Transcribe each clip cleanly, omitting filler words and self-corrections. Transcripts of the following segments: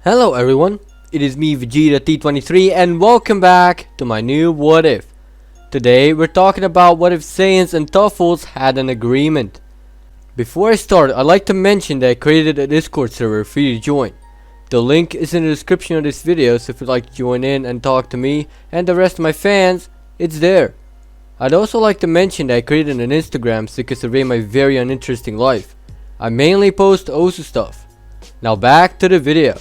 Hello everyone, it is me Vegeta T23 and welcome back to my new What If. Today we're talking about what if Saiyans and Tuffles had an agreement. Before I start, I'd like to mention that I created a Discord server for you to join. The link is in the description of this video, so if you'd like to join in and talk to me and the rest of my fans, it's there. I'd also like to mention that I created an Instagram so you can survey my very uninteresting life. I mainly post Osu stuff. Now back to the video.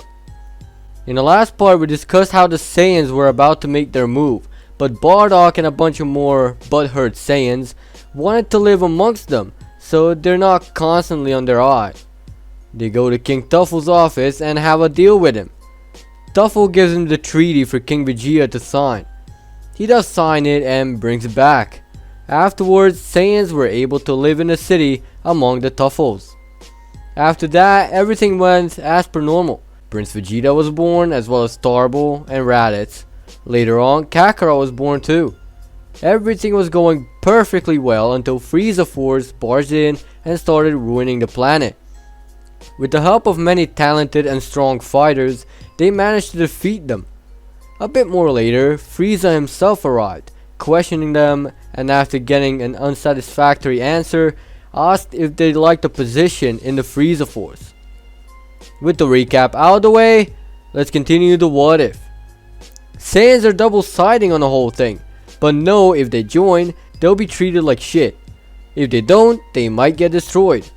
In the last part we discussed how the Saiyans were about to make their move, but Bardock and a bunch of more butthurt Saiyans wanted to live amongst them, so they're not constantly on their eye. They go to King Tuffle's office and have a deal with him. Tuffle gives him the treaty for King Vegeta to sign. He does sign it and brings it back. Afterwards, Saiyans were able to live in the city among the Tuffles. After that, everything went as per normal. Prince Vegeta was born, as well as Starbull and Raditz. Later on, Kakarot was born too. Everything was going perfectly well until Frieza Force barged in and started ruining the planet. With the help of many talented and strong fighters, they managed to defeat them. A bit more later, Frieza himself arrived, questioning them, and after getting an unsatisfactory answer, asked if they'd like a position in the Frieza Force. With the recap out of the way, let's continue the what if. Saiyans are double-siding on the whole thing, but know if they join, they'll be treated like shit. If they don't, they might get destroyed.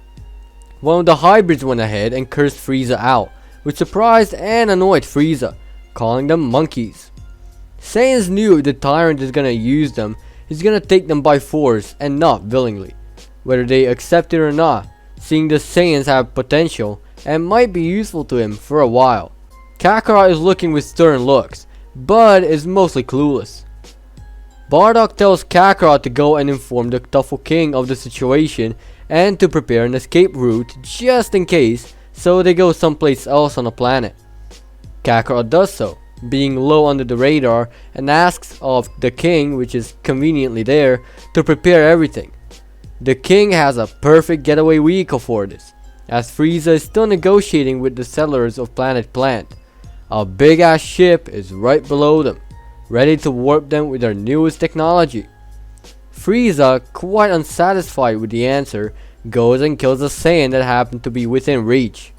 One of the hybrids went ahead and cursed Frieza out, which surprised and annoyed Frieza, calling them monkeys. Saiyans knew if the tyrant is gonna use them, he's gonna take them by force and not willingly, whether they accept it or not, seeing the Saiyans have potential and might be useful to him for a while. Kakarot is looking with stern looks, but is mostly clueless. Bardock tells Kakarot to go and inform the Tuffle King of the situation and to prepare an escape route just in case, so they go someplace else on the planet. Kakarot does so, being low under the radar, and asks of the king, which is conveniently there, to prepare everything. The king has a perfect getaway vehicle for this, as Frieza is still negotiating with the settlers of Planet Plant. A big ass ship is right below them, ready to warp them with their newest technology. Frieza, quite unsatisfied with the answer, goes and kills a Saiyan that happened to be within reach.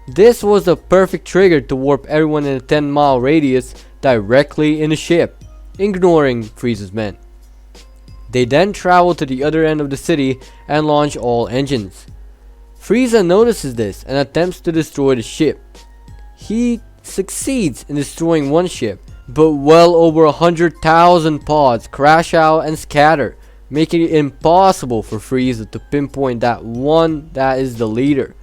This was the perfect trigger to warp everyone in a 10-mile radius directly in the ship, ignoring Frieza's men. They then travel to the other end of the city and launch all engines. Frieza notices this and attempts to destroy the ship. He succeeds in destroying one ship, but well over 100,000 pods crash out and scatter, making it impossible for Frieza to pinpoint that one that is the leader.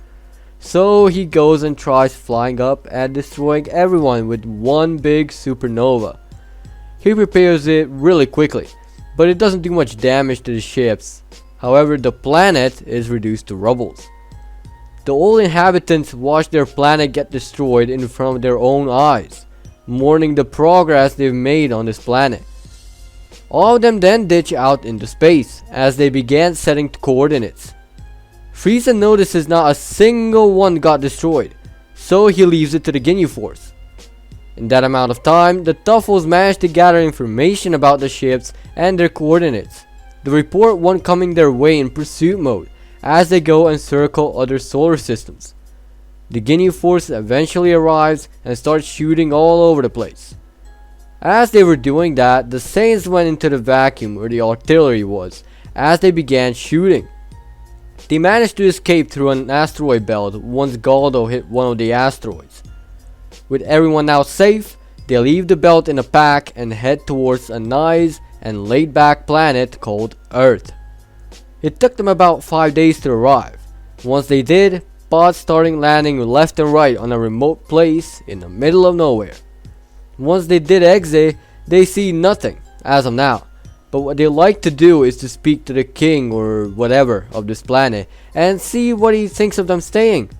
So he goes and tries flying up and destroying everyone with one big supernova. He prepares it really quickly, but it doesn't do much damage to the ships. However, the planet is reduced to rubbles. The old inhabitants watch their planet get destroyed in front of their own eyes, mourning the progress they've made on this planet. All of them then ditch out into space as they began setting coordinates. Frieza notices not a single one got destroyed, so he leaves it to the Ginyu Force. In that amount of time, the Tuffles managed to gather information about the ships and their coordinates. The report won't coming their way in pursuit mode as they go and circle other solar systems. The Ginyu Force eventually arrives and starts shooting all over the place. As they were doing that, the Saiyans went into the vacuum where the artillery was as they began shooting. They managed to escape through an asteroid belt once Galdo hit one of the asteroids. With everyone now safe, they leave the belt in a pack and head towards a nice and laid back planet called Earth. It took them about 5 days to arrive. Once they did, pods started landing left and right on a remote place in the middle of nowhere. Once they did exit, they see nothing as of now. But what they like to do is to speak to the king or whatever of this planet and see what he thinks of them staying.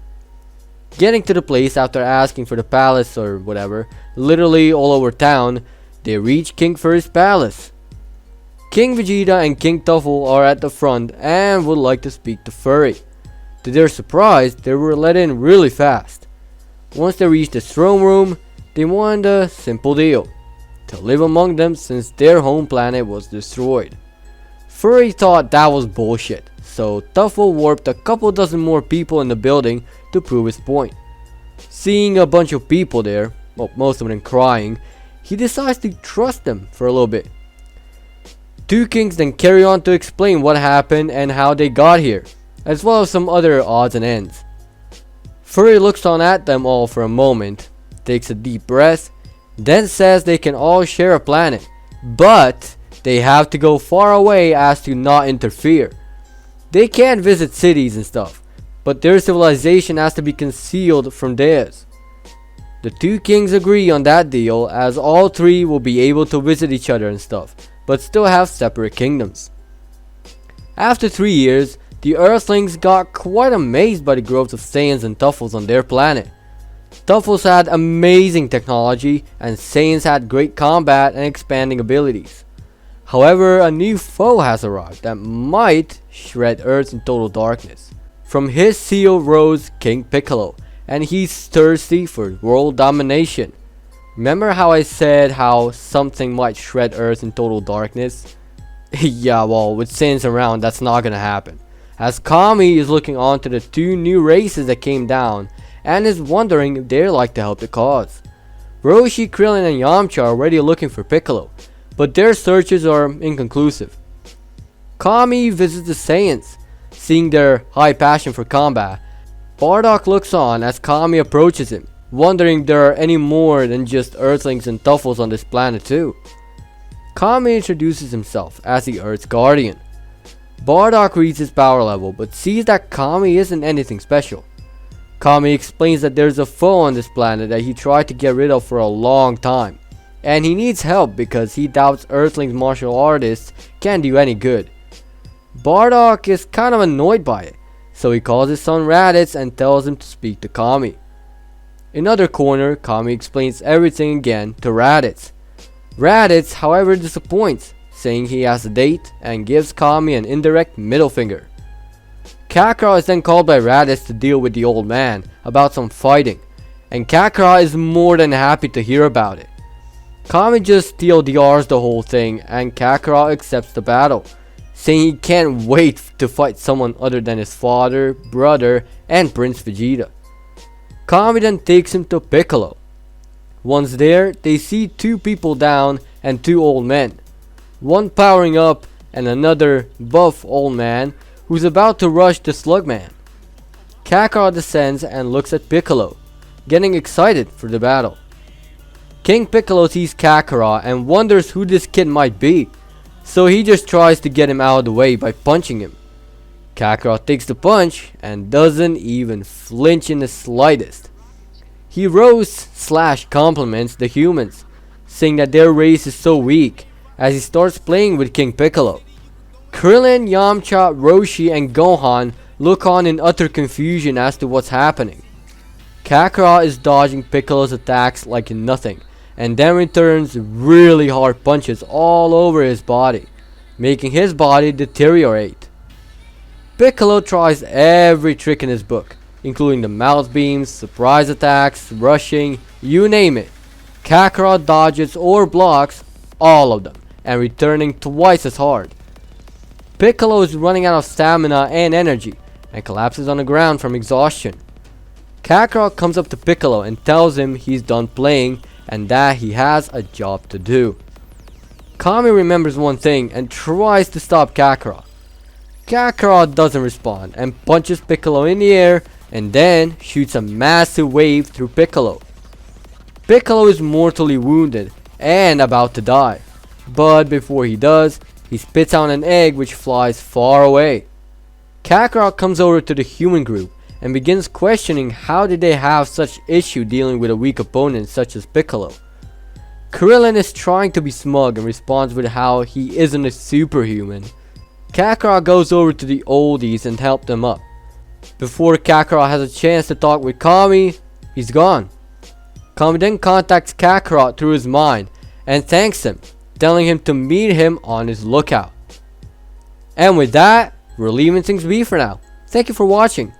Getting to the place after asking for the palace or whatever, literally all over town, they reach King Furry's palace. King Vegeta and King Tuffle are at the front and would like to speak to Furry. To their surprise, they were let in really fast. Once they reached the throne room, they wanted a simple deal: to live among them since their home planet was destroyed. Furry thought that was bullshit, so Tuffle warped a couple dozen more people in the building to prove his point. Seeing a bunch of people there, well, most of them crying, he decides to trust them for a little bit. Two kings then carry on to explain what happened and how they got here, as well as some other odds and ends. Furry looks on at them all for a moment, takes a deep breath, then says they can all share a planet, but they have to go far away as to not interfere. They can visit cities and stuff, but their civilization has to be concealed from theirs. The two kings agree on that deal, as all three will be able to visit each other and stuff, but still have separate kingdoms. After 3 years, the Earthlings got quite amazed by the growth of Saiyans and Tuffles on their planet. Tuffles had amazing technology, and Saiyans had great combat and expanding abilities. However, a new foe has arrived that might shred Earth in total darkness. From his seal rose King Piccolo, and he's thirsty for world domination. Remember how I said how something might shred Earth in total darkness? Yeah, well, with Saiyans around, that's not gonna happen, as Kami is looking on to the two new races that came down and is wondering if they'd like to help the cause. Roshi, Krillin, and Yamcha are already looking for Piccolo, but their searches are inconclusive. Kami visits the Saiyans, seeing their high passion for combat. Bardock looks on as Kami approaches him, wondering if there are any more than just Earthlings and Tuffles on this planet too. Kami introduces himself as the Earth's Guardian. Bardock reads his power level, but sees that Kami isn't anything special. Kami explains that there's a foe on this planet that he tried to get rid of for a long time, and he needs help because he doubts Earthlings martial artists can do any good. Bardock is kind of annoyed by it, so he calls his son Raditz and tells him to speak to Kami. In other corner, Kami explains everything again to Raditz. Raditz, however, disappoints, saying he has a date and gives Kami an indirect middle finger. Kakarot is then called by Raditz to deal with the old man about some fighting, and Kakarot is more than happy to hear about it. Kami just TLDRs the whole thing, and Kakarot accepts the battle, saying he can't wait to fight someone other than his father, brother, and Prince Vegeta. Kami then takes him to Piccolo. Once there, they see two people down and two old men, one powering up and another buff old man who's about to rush the Slugman. Kakarot descends and looks at Piccolo, getting excited for the battle. King Piccolo sees Kakarot and wonders who this kid might be, so he just tries to get him out of the way by punching him. Kakarot takes the punch and doesn't even flinch in the slightest. He roasts/compliments the humans, saying that their race is so weak, as he starts playing with King Piccolo. Krillin, Yamcha, Roshi, and Gohan look on in utter confusion as to what's happening. Kakarot is dodging Piccolo's attacks like nothing, and then returns really hard punches all over his body, making his body deteriorate. Piccolo tries every trick in his book, including the mouth beams, surprise attacks, rushing, you name it. Kakarot dodges or blocks all of them, and returning twice as hard. Piccolo is running out of stamina and energy, and collapses on the ground from exhaustion. Kakarot comes up to Piccolo and tells him he's done playing and that he has a job to do. Kami remembers one thing and tries to stop Kakarot. Kakarot doesn't respond and punches Piccolo in the air and then shoots a massive wave through Piccolo. Piccolo is mortally wounded and about to die, but before he does, he spits out an egg which flies far away. Kakarot comes over to the human group and begins questioning how did they have such issue dealing with a weak opponent such as Piccolo. Krillin is trying to be smug and responds with how he isn't a superhuman. Kakarot goes over to the oldies and helps them up. Before Kakarot has a chance to talk with Kami, he's gone. Kami then contacts Kakarot through his mind and thanks him, telling him to meet him on his lookout. And with that, we're leaving things be for now. Thank you for watching.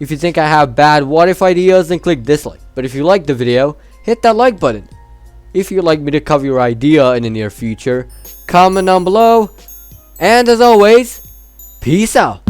If you think I have bad what if ideas, then click dislike. But if you like the video, hit that like button. If you'd like me to cover your idea in the near future, comment down below. And as always, peace out.